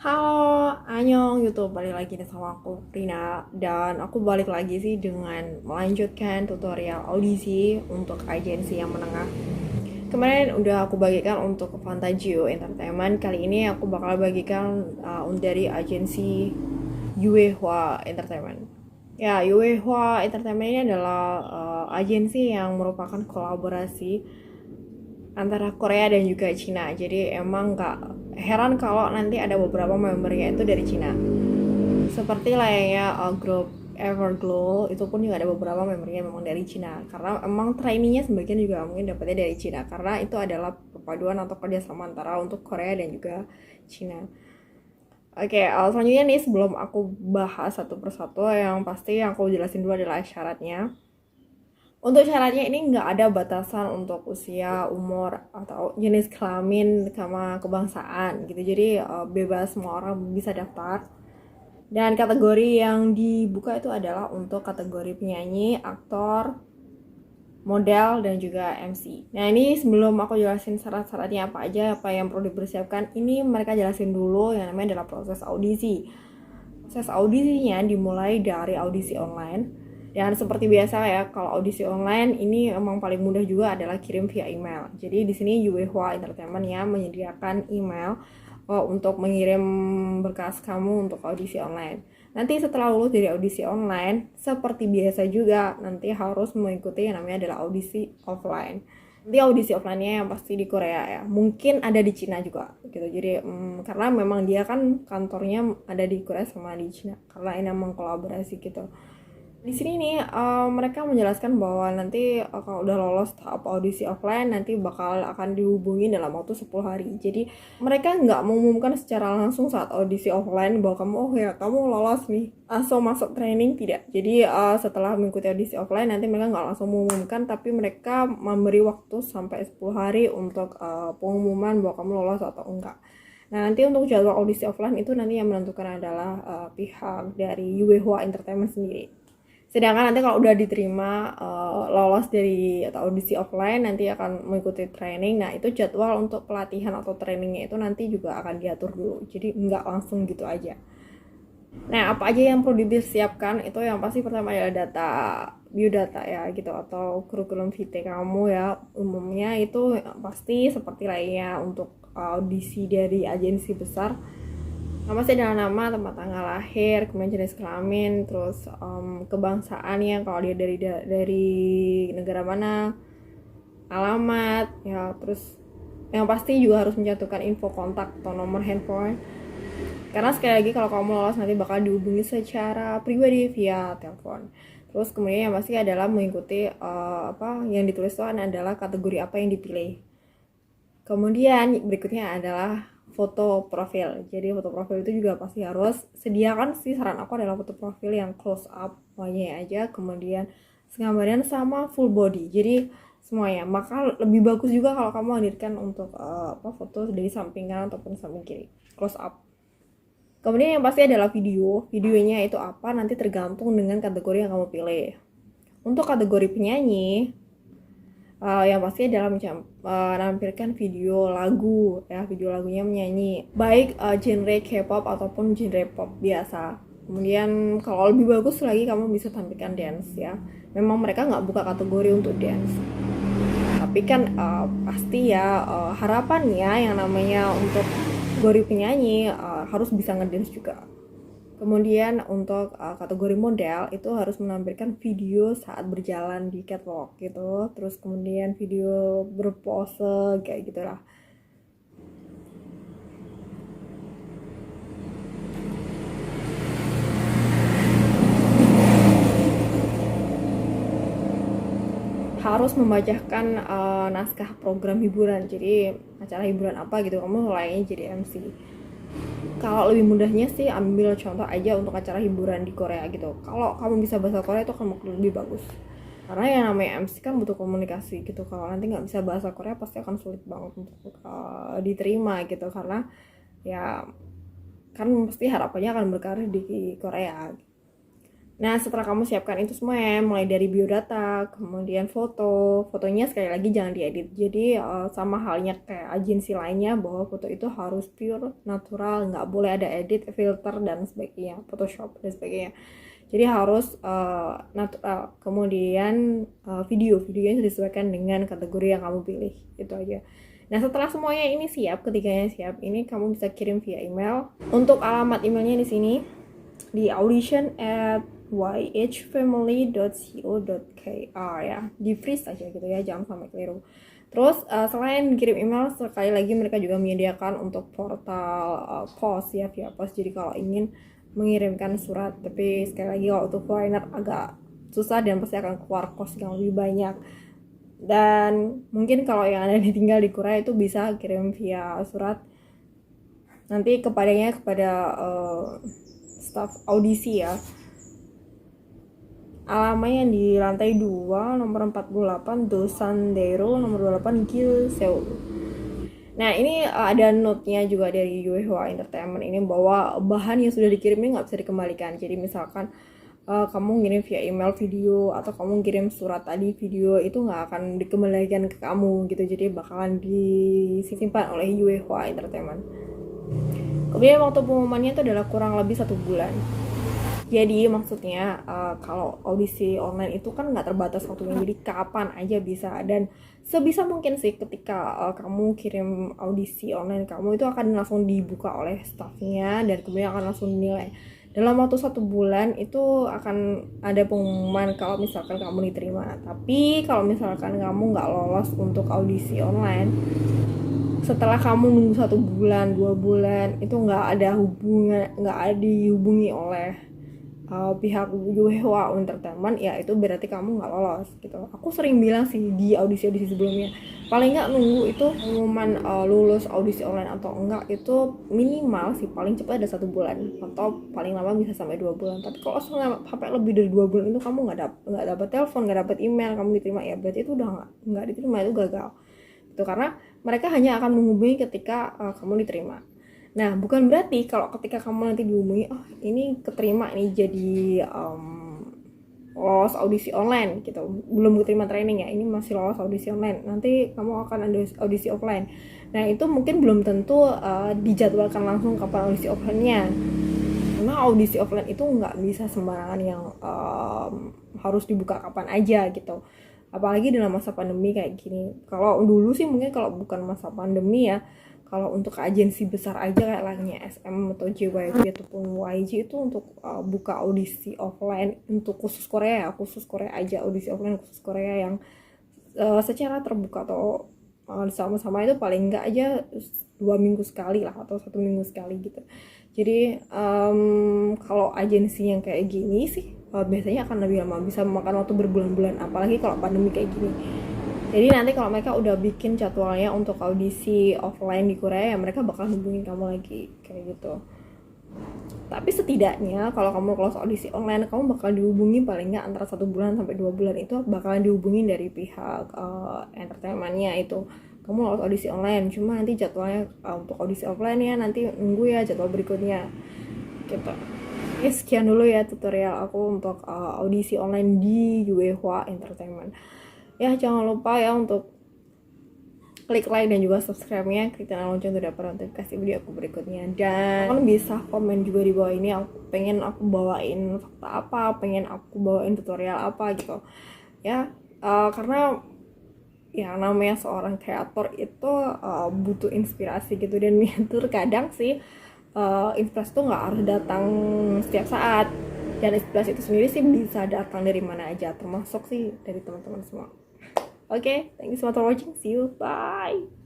Halo, Anyong YouTube, balik lagi nih sama aku Rina. Dan aku balik lagi sih dengan melanjutkan tutorial audisi untuk agensi yang menengah. Kemarin udah aku bagikan untuk Fantagio Entertainment. Kali ini aku bakal bagikan dari agensi Yuehua Entertainment. Ya, Yuehua Entertainment ini adalah agensi yang merupakan kolaborasi antara Korea dan juga Cina. Jadi emang gak heran kalau nanti ada beberapa membernya itu dari Cina. Seperti layaknya grup Everglow itu pun juga ada beberapa membernya memang dari Cina. Karena emang trainingnya sebagian juga mungkin dapatnya dari Cina. Karena itu adalah perpaduan atau kerjasama antara untuk Korea dan juga Cina. Oke, selanjutnya nih sebelum aku bahas satu persatu, yang pasti yang aku jelasin dulu adalah syaratnya. Untuk syaratnya ini nggak ada batasan untuk usia, umur, atau jenis kelamin sama kebangsaan gitu. Jadi bebas, semua orang bisa daftar. Dan kategori yang dibuka itu adalah untuk kategori penyanyi, aktor, model, dan juga MC. Nah ini sebelum aku jelasin syarat-syaratnya apa aja, apa yang perlu dipersiapkan, ini mereka jelasin dulu yang namanya adalah proses audisi. Proses audisinya dimulai dari audisi online. Dan seperti biasa ya, kalau audisi online ini emang paling mudah juga adalah kirim via email. Jadi di sini Yuehua Entertainment ya menyediakan email untuk mengirim berkas kamu untuk audisi online. Nanti setelah lulus dari audisi online, seperti biasa juga nanti harus mengikuti yang namanya adalah audisi offline. Nanti audisi offline-nya yang pasti di Korea ya, mungkin ada di Cina juga gitu. Jadi karena memang dia kan kantornya ada di Korea sama di Cina, karena ini memang kolaborasi gitu. Di sini nih mereka menjelaskan bahwa nanti kalau udah lolos tahap audisi offline nanti bakal akan dihubungi dalam waktu 10 hari. Jadi mereka nggak mengumumkan secara langsung saat audisi offline bahwa kamu kamu lolos nih langsung masuk training, tidak. Jadi setelah mengikuti audisi offline nanti mereka nggak langsung mengumumkan, tapi mereka memberi waktu sampai 10 hari untuk pengumuman bahwa kamu lolos atau enggak. Nah, nanti untuk jadwal audisi offline itu nanti yang menentukan adalah pihak dari Yuehua Entertainment sendiri. Sedangkan nanti kalau udah diterima lolos dari atau audisi offline nanti akan mengikuti training. Nah itu jadwal untuk pelatihan atau trainingnya itu nanti juga akan diatur dulu. Jadi nggak langsung gitu aja. Nah apa aja yang perlu dipersiapkan itu yang pasti pertama adalah data biodata ya gitu, atau kurikulum vitae kamu ya. Umumnya itu pasti seperti lainnya untuk audisi dari agensi besar. Nama sih adalah nama, tempat tanggal lahir, kemudian jenis kelamin, terus kebangsaannya kalau dia dari negara mana, alamat ya, terus yang pasti juga harus mencantumkan info kontak atau nomor handphone. Karena sekali lagi kalau kamu lolos nanti bakal dihubungi secara pribadi via telepon. Terus kemudian yang pasti adalah mengikuti apa yang ditulis itu adalah kategori apa yang dipilih. Kemudian berikutnya adalah foto profil. Jadi foto profil itu juga pasti harus sediakan sih, saran aku adalah foto profil yang close up wajahnya aja, kemudian segambaran sama full body. Jadi semuanya. Maka lebih bagus juga kalau kamu hadirkan untuk foto dari samping kanan ataupun samping kiri, close up. Kemudian yang pasti adalah video. Videonya itu apa nanti tergantung dengan kategori yang kamu pilih. Untuk kategori penyanyi, yang pasti adalah menampilkan video lagu ya, video lagunya menyanyi baik genre K-pop ataupun genre pop biasa. Kemudian kalau lebih bagus lagi kamu bisa tampilkan dance ya. Memang mereka nggak buka kategori untuk dance, tapi kan pasti ya harapannya yang namanya untuk kategori penyanyi harus bisa ngedance juga. Kemudian untuk kategori model itu harus menampilkan video saat berjalan di catwalk gitu. Terus kemudian video berpose kayak gitulah. Harus membacakan naskah program hiburan. Jadi acara hiburan apa gitu kamu lainnya jadi MC. Kalau lebih mudahnya sih ambil contoh aja untuk acara hiburan di Korea gitu. Kalau kamu bisa bahasa Korea itu akan lebih bagus. Karena yang namanya MC kan butuh komunikasi gitu. Kalau nanti nggak bisa bahasa Korea pasti akan sulit banget untuk diterima gitu. Karena ya kan pasti harapannya akan berkarir di Korea. Nah, setelah kamu siapkan itu semua ya, mulai dari biodata, kemudian fotonya sekali lagi jangan diedit. Jadi sama halnya kayak agensi lainnya, bahwa foto itu harus pure, natural, nggak boleh ada edit, filter dan sebagainya, Photoshop dan sebagainya. Jadi harus natural. Kemudian videonya disesuaikan dengan kategori yang kamu pilih, itu aja. Nah, setelah semuanya ini siap, ketiganya siap, ini kamu bisa kirim via email. Untuk alamat emailnya di sini di audition@yhfamily.co.kr ya, di freeze aja gitu ya, jangan sampai keliru. Terus selain kirim email, sekali lagi mereka juga menyediakan untuk portal pos ya, via pos. Jadi kalau ingin mengirimkan surat, tapi sekali lagi kalau untuk foreigner agak susah dan pasti akan keluar kos yang lebih banyak. Dan mungkin kalau yang ada tinggal di Korea itu bisa kirim via surat nanti kepada staff audisi ya. Alamatnya di lantai 2 nomor 48 Dosandero nomor 28 Gil Seoul. Nah, ini ada note-nya juga dari Yuehwa Entertainment ini, bahwa bahan yang sudah dikirimnya nggak bisa dikembalikan. Jadi misalkan kamu ngirim via email video atau kamu kirim surat tadi video, itu nggak akan dikembalikan ke kamu gitu. Jadi bakalan disimpan oleh Yuehwa Entertainment. Kemudian waktu pengumumannya itu adalah kurang lebih 1 bulan. Jadi maksudnya kalau audisi online itu kan nggak terbatas waktunya, jadi kapan aja bisa. Dan sebisa mungkin sih ketika kamu kirim audisi online, kamu itu akan langsung dibuka oleh staffnya dan kemudian akan langsung dinilai. Dalam waktu 1 bulan itu akan ada pengumuman kalau misalkan kamu diterima. Tapi kalau misalkan kamu nggak lolos untuk audisi online, setelah kamu nunggu 1 bulan 2 bulan itu nggak dihubungi oleh pihak Yuehwa Entertainment, ya itu berarti kamu nggak lolos gitu. Aku sering bilang sih di audisi sebelumnya, paling nggak nunggu itu pengumuman lulus audisi online atau enggak itu minimal sih paling cepat ada 1 bulan atau paling lama bisa sampai 2 bulan. Tapi kalau sampai lebih dari 2 bulan itu kamu nggak dapat telepon, nggak dapat email kamu diterima, ya berarti itu udah nggak diterima, itu gagal itu, karena mereka hanya akan menghubungi ketika kamu diterima. Nah, bukan berarti kalau ketika kamu nanti dihubungi, oh ini keterima nih jadi lolos audisi online gitu, belum keterima training ya, ini masih lolos audisi online, nanti kamu akan ada audisi offline. Nah, itu mungkin belum tentu dijadwalkan langsung kapan audisi offline-nya, karena audisi offline itu nggak bisa sembarangan yang harus dibuka kapan aja gitu, apalagi dalam masa pandemi kayak gini. Kalau dulu sih mungkin kalau bukan masa pandemi ya, kalau untuk agensi besar aja kayak lainnya SM atau JYP ataupun YG itu untuk buka audisi offline untuk khusus Korea aja, audisi offline khusus Korea yang secara terbuka atau sama-sama itu paling enggak aja 2 minggu sekali lah atau 1 minggu sekali gitu. Jadi kalau agensi yang kayak gini sih biasanya akan lebih lama, bisa memakan waktu berbulan-bulan, apalagi kalau pandemi kayak gini. Jadi nanti kalau mereka udah bikin jadwalnya untuk audisi offline di Korea, ya mereka bakal hubungin kamu lagi kayak gitu. Tapi setidaknya kalau kamu close audisi online, kamu bakal dihubungi paling nggak antara 1 bulan sampai 2 bulan itu bakalan dihubungin dari pihak entertainmentnya itu. Kamu lolos audisi online, cuma nanti jadwalnya untuk audisi offline ya nanti nunggu ya jadwal berikutnya gitu. Ya, sekian dulu ya tutorial aku untuk audisi online di Yuehwa Entertainment. Ya, jangan lupa ya untuk klik like dan juga subscribe-nya, klik tanda lonceng untuk dapat notifikasi video aku berikutnya. Dan kalian bisa komen juga di bawah ini, pengen aku bawain fakta apa, pengen aku bawain tutorial apa gitu ya. Karena ya namanya seorang kreator itu butuh inspirasi gitu, dan terkadang sih inspirasi itu nggak harus datang setiap saat, dan inspirasi itu sendiri sih bisa datang dari mana aja, termasuk sih dari teman-teman semua. Okay, thank you so much for watching. See you. Bye.